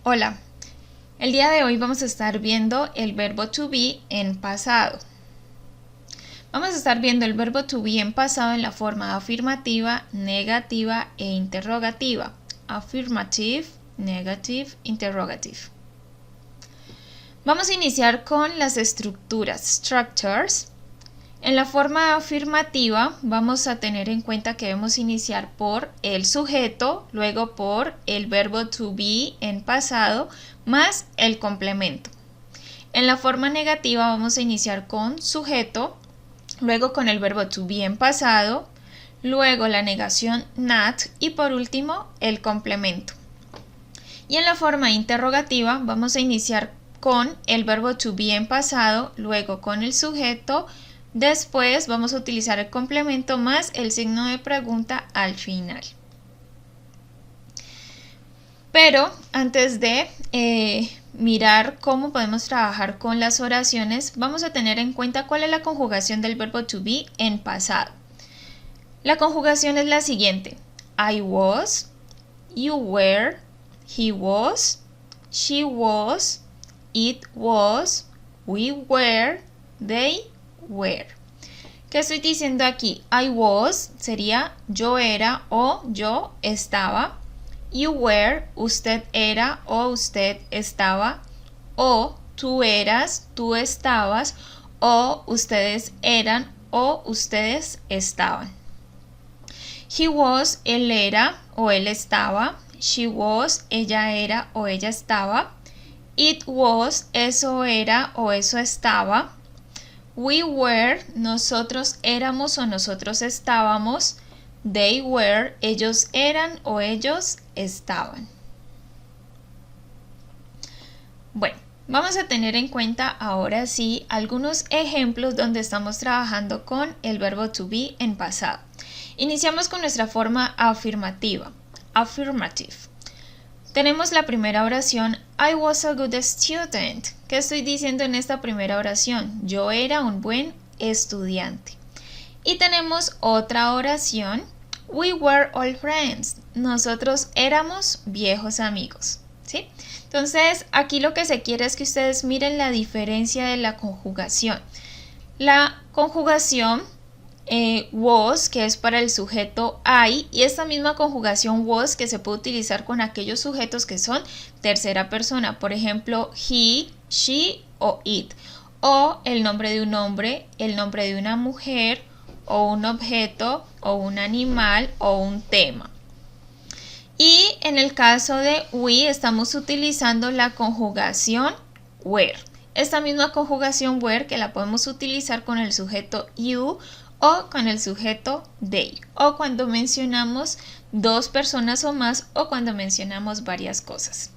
Hola, el día de hoy vamos a estar viendo el verbo to be en pasado. Vamos a estar viendo el verbo to be en pasado en la forma afirmativa, negativa e interrogativa. Affirmative, negative, interrogative. Vamos a iniciar con las estructuras, structures. En la forma afirmativa vamos a tener en cuenta que debemos iniciar por el sujeto, luego por el verbo to be en pasado, más el complemento. En la forma negativa vamos a iniciar con sujeto, luego con el verbo to be en pasado, luego la negación not y por último el complemento. Y en la forma interrogativa vamos a iniciar con el verbo to be en pasado, luego con el sujeto. Después vamos a utilizar el complemento más el signo de pregunta al final. Pero antes de mirar cómo podemos trabajar con las oraciones, vamos a tener en cuenta cuál es la conjugación del verbo to be en pasado. La conjugación es la siguiente: I was, you were, he was, she was, it was, we were, they were. ¿Qué estoy diciendo aquí? I was sería yo era o yo estaba. You were, usted era o usted estaba. O tú eras, tú estabas. O ustedes eran o ustedes estaban. He was, él era o él estaba. She was, ella era o ella estaba. It was, eso era o eso estaba. We were, nosotros éramos o nosotros estábamos. They were, ellos eran o ellos estaban. Bueno, vamos a tener en cuenta ahora sí algunos ejemplos donde estamos trabajando con el verbo to be en pasado. Iniciamos con nuestra forma afirmativa, affirmative. Tenemos la primera oración, I was a good student. ¿Qué estoy diciendo en esta primera oración? Yo era un buen estudiante. Y tenemos otra oración, we were old friends. Nosotros éramos viejos amigos. ¿Sí? Entonces, aquí lo que se quiere es que ustedes miren la diferencia de la conjugación. La conjugación was, que es para el sujeto I, y esta misma conjugación was que se puede utilizar con aquellos sujetos que son tercera persona, por ejemplo he, she o it, o el nombre de un hombre, el nombre de una mujer, o un objeto, o un animal, o un tema. Y en el caso de we estamos utilizando la conjugación were. Esta misma conjugación were que la podemos utilizar con el sujeto you o con el sujeto they, o cuando mencionamos dos personas o más, o cuando mencionamos varias cosas.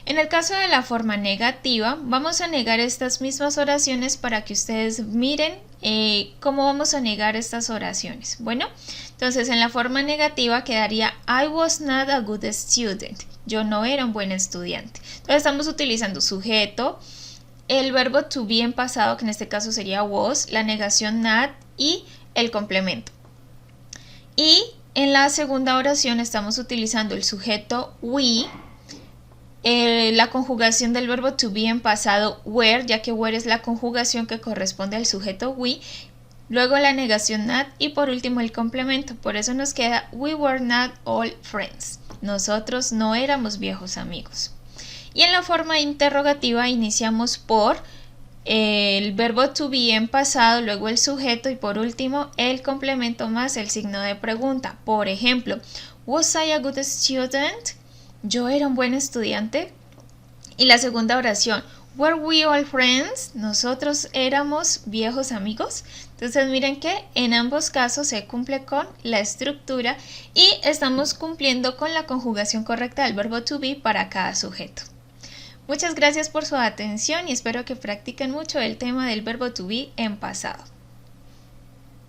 En el caso de la forma negativa, vamos a negar estas mismas oraciones para que ustedes miren cómo vamos a negar estas oraciones. Bueno, entonces en la forma negativa quedaría I was not a good student. Yo no era un buen estudiante. Entonces estamos utilizando sujeto, el verbo to be en pasado, que en este caso sería was, la negación not y el complemento. Y en la segunda oración estamos utilizando el sujeto we, la conjugación del verbo to be en pasado were, ya que were es la conjugación que corresponde al sujeto we, luego la negación not y por último el complemento. Por eso nos queda we were not all friends. Nosotros no éramos viejos amigos. Y en la forma interrogativa iniciamos por el verbo to be en pasado, luego el sujeto y por último el complemento más el signo de pregunta. Por ejemplo, was I a good student? Yo era un buen estudiante. Y la segunda oración, were we all friends? Nosotros éramos viejos amigos. Entonces miren que en ambos casos se cumple con la estructura y estamos cumpliendo con la conjugación correcta del verbo to be para cada sujeto. Muchas gracias por su atención y espero que practiquen mucho el tema del verbo to be en pasado.